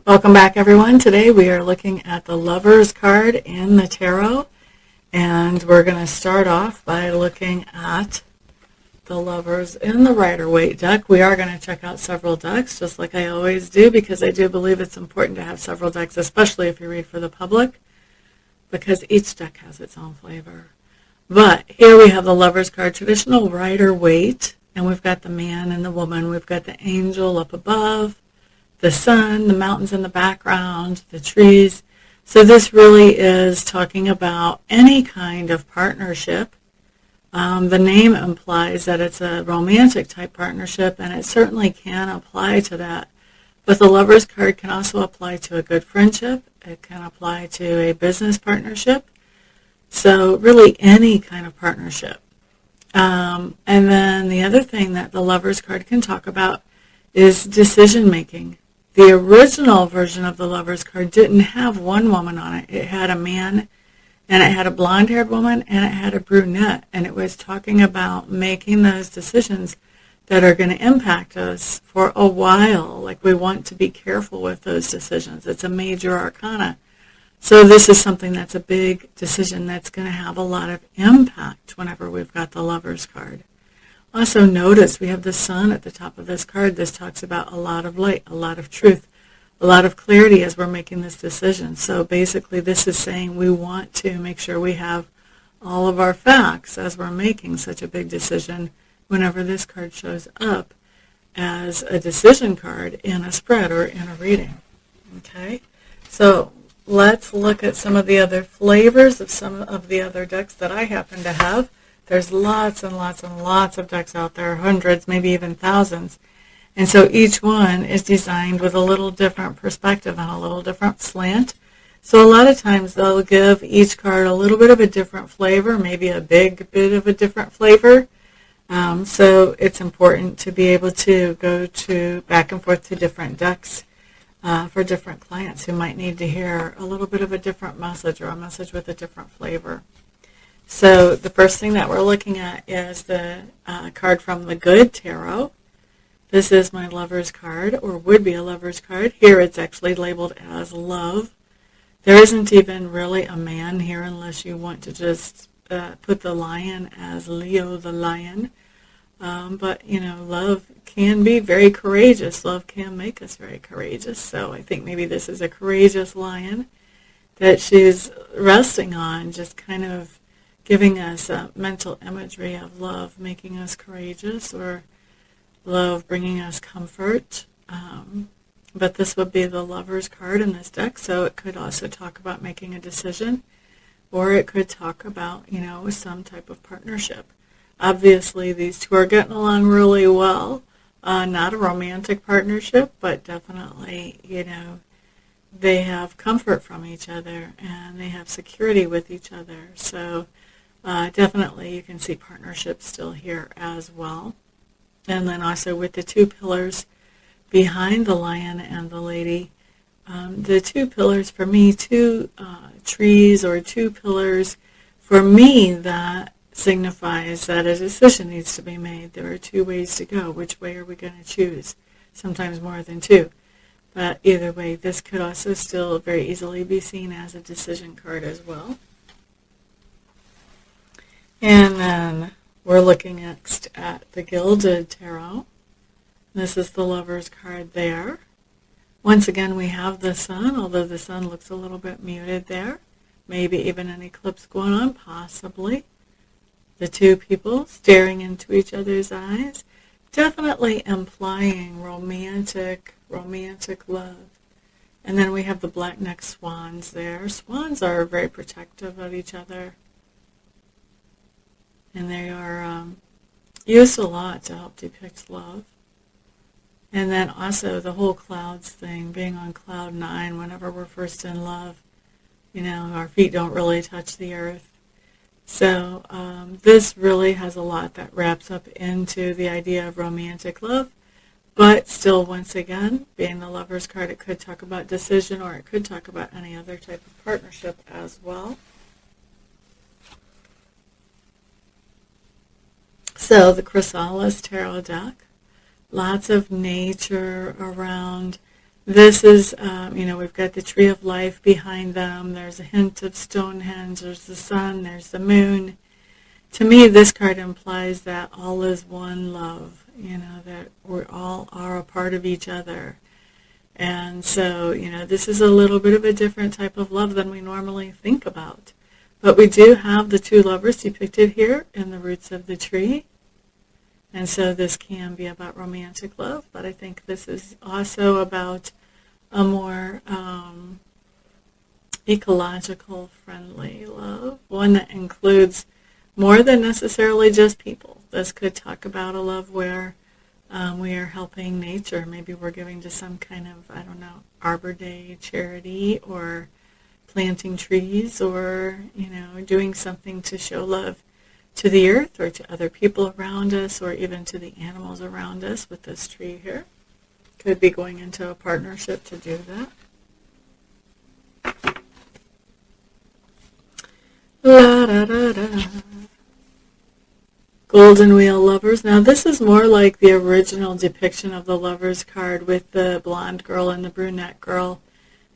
Welcome back, everyone. Today we are looking at the Lover's card in the tarot, and we're going to start off by looking at the Lovers in the Rider-Waite deck. We are going to check out several decks, just like I always do, because I do believe it's important to have several decks, especially if you read for the public, because each deck has its own flavor. But here we have the Lover's card, traditional Rider-Waite, and we've got the man and the woman. We've got the angel up above, the sun, the mountains in the background, the trees. So this really is talking about any kind of partnership. The name implies that it's a romantic type partnership, and it certainly can apply to that. But the Lover's card can also apply to a good friendship. It can apply to a business partnership. So really any kind of partnership. And then the other thing that the Lover's card can talk about is decision making. The original version of the Lover's card didn't have one woman on it. It had a man, and it had a blonde-haired woman, and it had a brunette. And it was talking about making those decisions that are going to impact us for a while. Like, we want to be careful with those decisions. It's a major arcana. So this is something that's a big decision that's going to have a lot of impact whenever we've got the Lover's card. Also notice we have the sun at the top of this card. This talks about a lot of light, a lot of truth, a lot of clarity as we're making this decision. So basically this is saying we want to make sure we have all of our facts as we're making such a big decision whenever this card shows up as a decision card in a spread or in a reading. Okay, so let's look at some of the other flavors of some of the other decks that I happen to have. There's lots and lots and lots of decks out there, hundreds, maybe even thousands. And so each one is designed with a little different perspective and a little different slant. So a lot of times they'll give each card a little bit of a different flavor, maybe a big bit of a different flavor. So it's important to be able to go to back and forth to different decks for different clients who might need to hear a little bit of a different message or a message with a different flavor. So the first thing that we're looking at is the card from the Good Tarot. This is my Lover's card, or would be a Lover's card. Here it's actually labeled as love. There isn't even really a man here unless you want to just put the lion as Leo the lion. But, you know, love can be very courageous. Love can make us very courageous. So I think maybe this is a courageous lion that she's resting on, just kind of giving us a mental imagery of love making us courageous, or love bringing us comfort. But this would be the Lover's card in this deck, so it could also talk about making a decision, or it could talk about, you know, some type of partnership. Obviously, these two are getting along really well. Not a romantic partnership, but definitely, you know, they have comfort from each other, and they have security with each other. So definitely you can see partnership still here as well. And then also with the two pillars behind the lion and the lady, the two pillars for me, two trees or two pillars, for me that signifies that a decision needs to be made. There are two ways to go. Which way are we going to choose? Sometimes more than two. But either way, this could also still very easily be seen as a decision card as well. And then we're looking next at the Gilded Tarot. This is the Lover's card there. Once again, we have the sun, although the sun looks a little bit muted there. Maybe even an eclipse going on, possibly. The two people staring into each other's eyes, definitely implying romantic love. And then we have the black-necked swans there. Swans are very protective of each other. And they are used a lot to help depict love. And then also the whole clouds thing, being on cloud 9 whenever we're first in love. You know, our feet don't really touch the earth. So this really has a lot that wraps up into the idea of romantic love. But still, once again, being the Lover's card, it could talk about decision, or it could talk about any other type of partnership as well. So the Chrysalis tarot deck, lots of nature around This is, we've got the tree of life behind them. There's a hint of Stonehenge. There's the sun. There's the moon. To me, this card implies that all is one love, that we all are a part of each other. And so, this is a little bit of a different type of love than we normally think about. But we do have the two lovers depicted here in the roots of the tree. And so this can be about romantic love, but I think this is also about a more ecological friendly love, one that includes more than necessarily just people. This could talk about a love where we are helping nature. Maybe we're giving to some kind of, Arbor Day charity, or planting trees, or, doing something to show love to the earth or to other people around us, or even to the animals around us with this tree here. Could be going into a partnership to do that. La da da da. Golden Wheel Lovers. Now this is more like the original depiction of the Lovers card with the blonde girl and the brunette girl.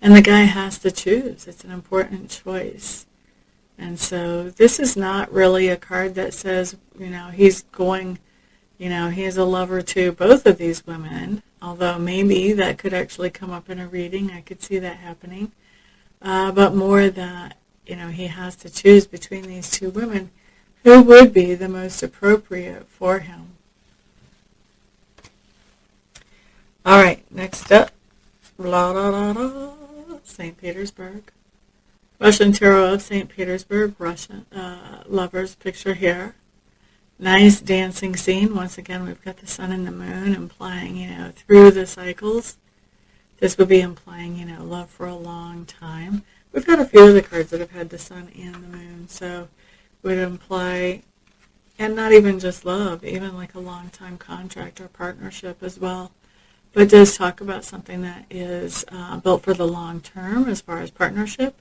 And the guy has to choose. It's an important choice. And so this is not really a card that says, he's going, he's a lover to both of these women. Although maybe that could actually come up in a reading. I could see that happening. But more that, he has to choose between these two women. Who would be the most appropriate for him? All right, next up, blah, blah, blah, blah, St. Petersburg. Russian Tarot of St. Petersburg, Russian lovers picture here. Nice dancing scene. Once again, we've got the sun and the moon implying, through the cycles. This would be implying, love for a long time. We've got a few of the cards that have had the sun and the moon, so would imply, and not even just love, even like a long-time contract or partnership as well, but does talk about something that is built for the long term as far as partnership.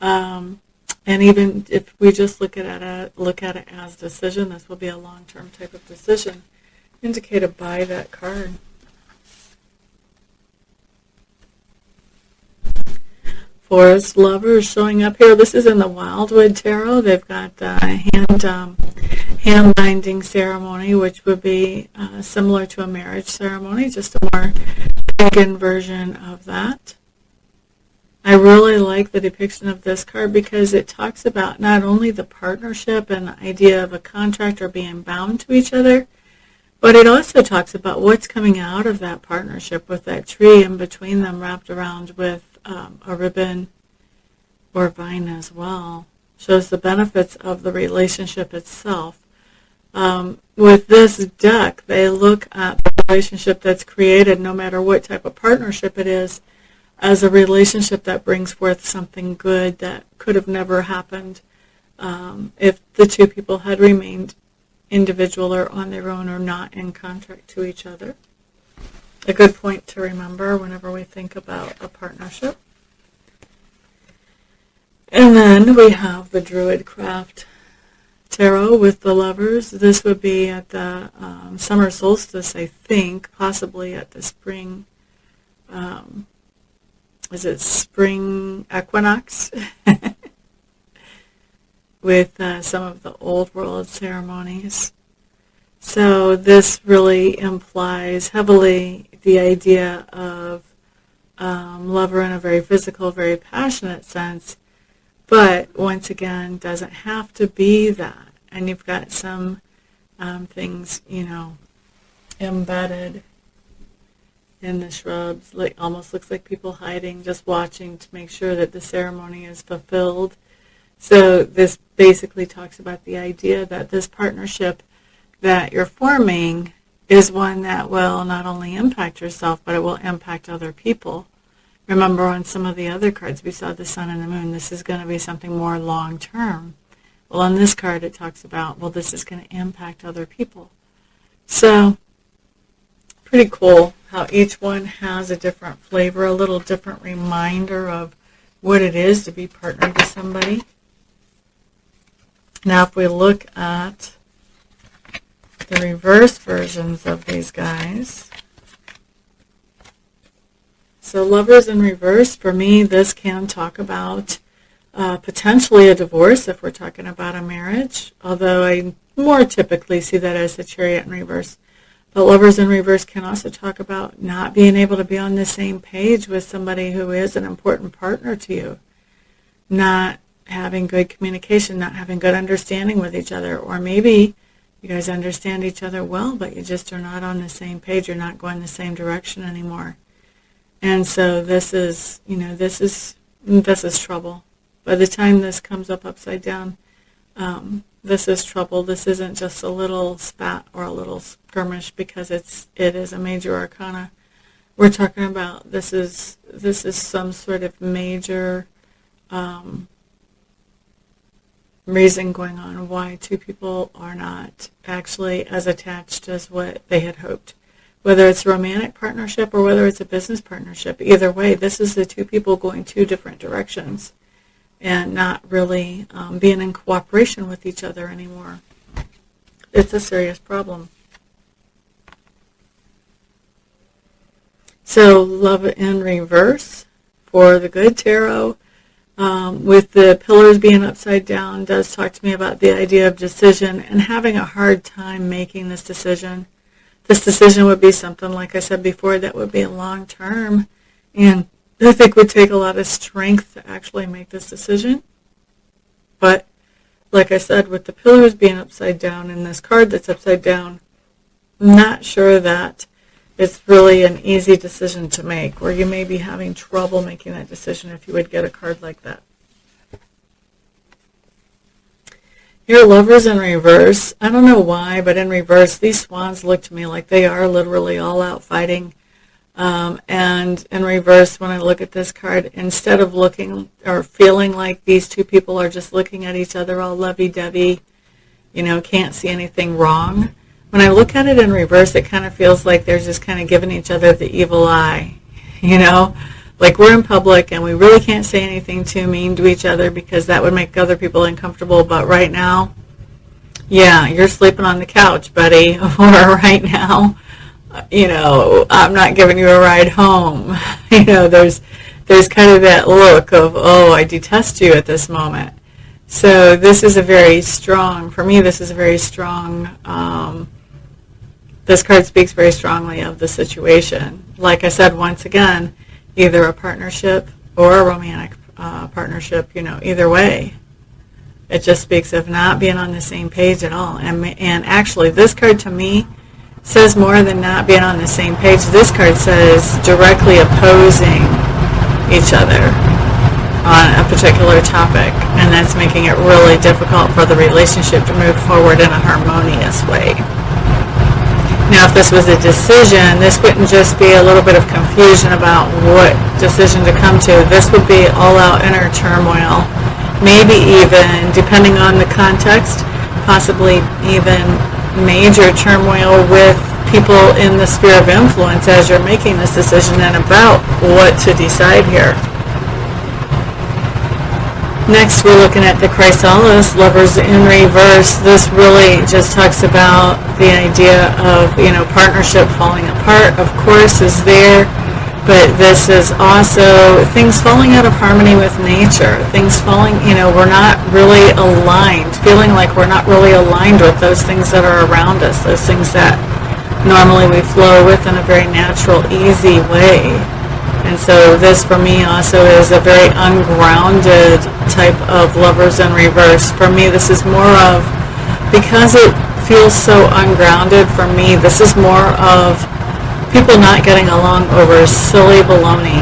And even if we just look at it as decision, this will be a long-term type of decision indicated by that card. Forest Lovers showing up here. This is in the Wildwood Tarot. They've got hand binding ceremony, which would be similar to a marriage ceremony, just a more pagan version of that. I really like the depiction of this card because it talks about not only the partnership and the idea of a contract or being bound to each other, but it also talks about what's coming out of that partnership with that tree in between them wrapped around with a ribbon or vine as well. Shows the benefits of the relationship itself. With this deck, they look at the relationship that's created, no matter what type of partnership it is, as a relationship that brings forth something good that could have never happened if the two people had remained individual or on their own or not in contract to each other. A good point to remember whenever we think about a partnership. And then we have the Druid Craft Tarot with the Lovers. This would be at the summer solstice, I think, possibly at the spring, is it spring equinox? With some of the old world ceremonies. So this really implies heavily the idea of lover in a very physical, very passionate sense, but once again doesn't have to be that. And you've got some things, embedded in the shrubs, like almost looks like people hiding, just watching to make sure that the ceremony is fulfilled. So this basically talks about the idea that this partnership that you're forming is one that will not only impact yourself, but it will impact other people. Remember, on some of the other cards, we saw the sun and the moon. This is going to be something more long-term. Well, on this card, it talks about, well, this is going to impact other people. So, pretty cool how each one has a different flavor, a little different reminder of what it is to be partnered with somebody. Now, if we look at the reverse versions of these guys, So Lovers in reverse, for me, this can talk about potentially a divorce if we're talking about a marriage, although I more typically see that as the Chariot in reverse. But Lovers in reverse can also talk about not being able to be on the same page with somebody who is an important partner to you, not having good communication, not having good understanding with each other, or maybe you guys understand each other well, but you just are not on the same page, you're not going the same direction anymore. And so this is, this is trouble. By the time this comes up upside down, this is trouble. This isn't just a little spat or a little skirmish, because it is a major arcana. We're talking about this is some sort of major reason going on why two people are not actually as attached as what they had hoped. Whether it's a romantic partnership or whether it's a business partnership, either way, this is the two people going two different directions and not really being in cooperation with each other anymore. It's a serious problem. So Love in reverse for the good tarot, with the pillars being upside down, does talk to me about the idea of decision and having a hard time making this decision. This decision would be something, like I said before, that would be long term, and I think would take a lot of strength to actually make this decision. But like I said, with the pillars being upside down and this card that's upside down, I'm not sure that it's really an easy decision to make, or you may be having trouble making that decision if you would get a card like that. Your Lovers in reverse, I don't know why, but in reverse, these swans look to me like they are literally all out fighting. And in reverse, when I look at this card, instead of looking or feeling like these two people are just looking at each other all lovey-dovey, can't see anything wrong, when I look at it in reverse, it kind of feels like they're just kind of giving each other the evil eye, like we're in public and we really can't say anything too mean to each other because that would make other people uncomfortable. But right now, yeah, you're sleeping on the couch, buddy. Or right now, I'm not giving you a ride home. There's kind of that look of, oh, I detest you at this moment. So this is a very strong, for me, this is a very strong, this card speaks very strongly of the situation. Like I said, once again, either a partnership or a romantic partnership, either way. It just speaks of not being on the same page at all. And actually, this card to me says more than not being on the same page. This card says directly opposing each other on a particular topic. And that's making it really difficult for the relationship to move forward in a harmonious way. Now, if this was a decision, this wouldn't just be a little bit of confusion about what decision to come to. This would be all-out inner turmoil, maybe even, depending on the context, possibly even major turmoil with people in the sphere of influence as you're making this decision and about what to decide here. Next, we're looking at the Chrysalis, Lovers in reverse. This really just talks about the idea of, partnership falling apart, of course, is there. But this is also things falling out of harmony with nature. Things falling, we're not really aligned, feeling like we're not really aligned with those things that are around us, those things that normally we flow with in a very natural, easy way. And so this, for me, also is a very ungrounded type of Lovers in reverse. For me, this is more of, because it feels so ungrounded, for me, this is more of people not getting along over silly baloney,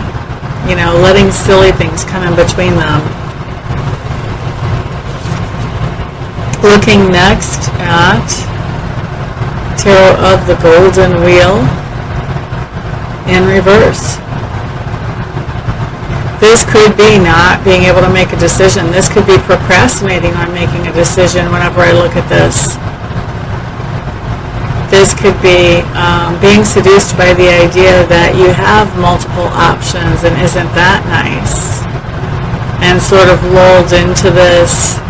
letting silly things come in between them. Looking next at Tarot of the Golden Wheel in reverse. This could be not being able to make a decision. This could be procrastinating on making a decision whenever I look at this. This could be being seduced by the idea that you have multiple options and isn't that nice? And sort of lulled into this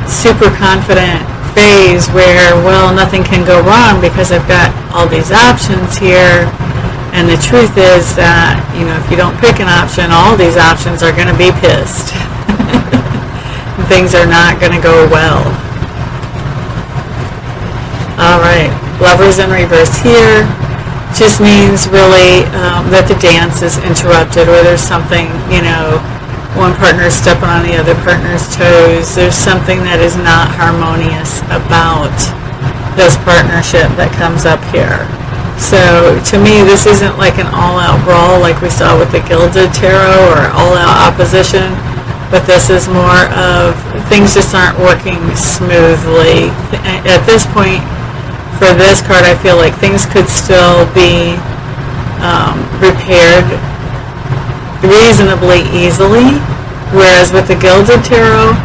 super confident phase where, well, nothing can go wrong because I've got all these options here. And the truth is that, if you don't pick an option, all these options are going to be pissed. Things are not going to go well. All right, Lovers in reverse here just means really that the dance is interrupted, or there's something, one partner's stepping on the other partner's toes. There's something that is not harmonious about this partnership that comes up here. So to me, this isn't like an all-out brawl like we saw with the Gilded Tarot, or all-out opposition, but this is more of things just aren't working smoothly. At this point, for this card, I feel like things could still be repaired reasonably easily, whereas with the Gilded Tarot,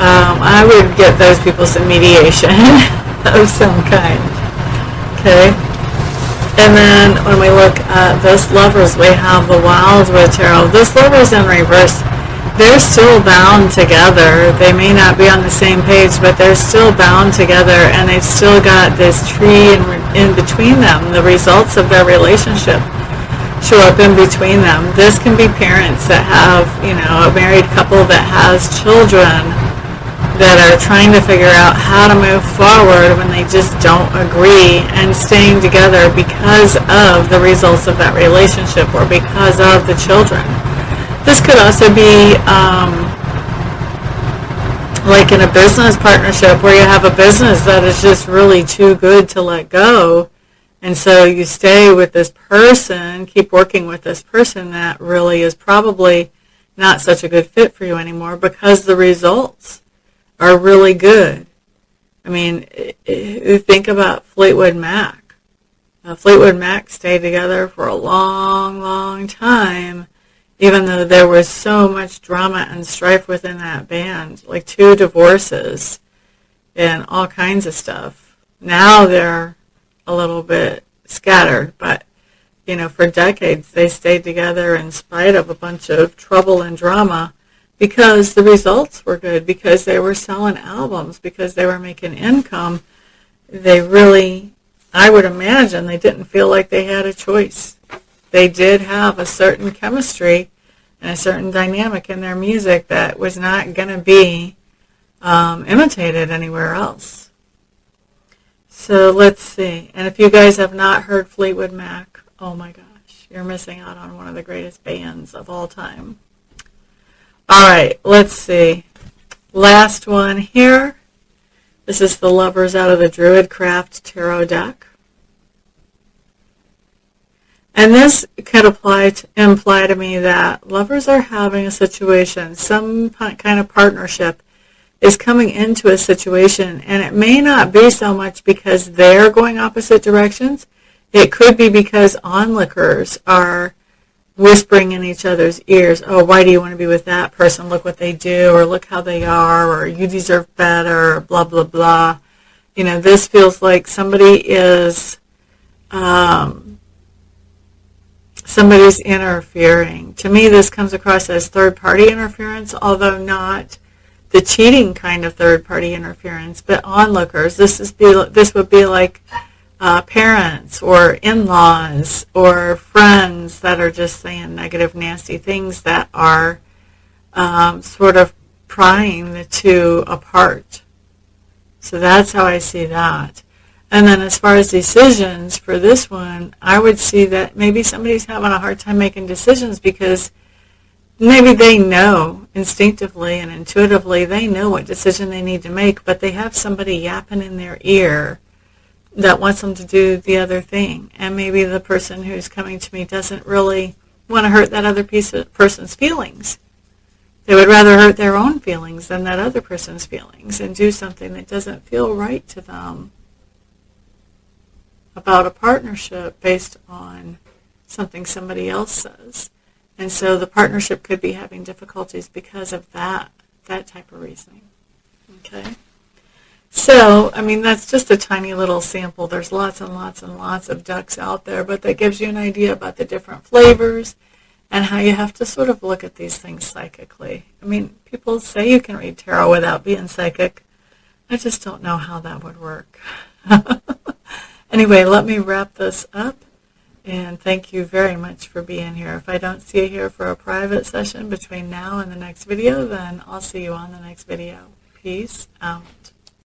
I would get those people some mediation of some kind. Okay? And then when we look at this Lovers, we have the Wildwood Tarot. This Lovers in reverse, they're still bound together. They may not be on the same page, but they're still bound together, and they've still got this tree in between them. The results of their relationship show up in between them. This can be parents that have, a married couple that has children that are trying to figure out how to move forward when they just don't agree, and staying together because of the results of that relationship, or because of the children. This could also be like in a business partnership, where you have a business that is just really too good to let go, and so you stay with this person, keep working with this person that really is probably not such a good fit for you anymore, because the results are really good. I mean, think about Fleetwood Mac. Fleetwood Mac stayed together for a long, long time, even though there was so much drama and strife within that band, like 2 divorces and all kinds of stuff. Now they're a little bit scattered, but, for decades they stayed together in spite of a bunch of trouble and drama, because the results were good, because they were selling albums, because they were making income. They really, I would imagine, they didn't feel like they had a choice. They did have a certain chemistry and a certain dynamic in their music that was not going to be imitated anywhere else. So let's see. And if you guys have not heard Fleetwood Mac, oh my gosh, you're missing out on one of the greatest bands of all time. All right, let's see. Last one here. This is the Lovers out of the Druid Craft Tarot deck. And this could imply to me that lovers are having a situation, some kind of partnership is coming into a situation, and it may not be so much because they're going opposite directions. It could be because onlookers are whispering in each other's ears, oh, why do you want to be with that person? Look what they do, or look how they are, or you deserve better, or blah, blah, blah. This feels like somebody's interfering. To me, this comes across as third-party interference, although not the cheating kind of third-party interference, but onlookers. This would be like parents or in-laws or friends that are just saying negative, nasty things that are sort of prying the two apart. So that's how I see that. And then as far as decisions for this one, I would see that maybe somebody's having a hard time making decisions because maybe they know instinctively and intuitively, they know what decision they need to make, but they have somebody yapping in their ear that wants them to do the other thing. And maybe the person who's coming to me doesn't really want to hurt that other person's feelings. They would rather hurt their own feelings than that other person's feelings and do something that doesn't feel right to them about a partnership based on something somebody else says. And so the partnership could be having difficulties because of that type of reasoning. Okay? So, I mean, that's just a tiny little sample. There's lots and lots and lots of decks out there, but that gives you an idea about the different flavors and how you have to sort of look at these things psychically. I mean, people say you can read tarot without being psychic. I just don't know how that would work. Anyway, let me wrap this up. And thank you very much for being here. If I don't see you here for a private session between now and the next video, then I'll see you on the next video. Peace out.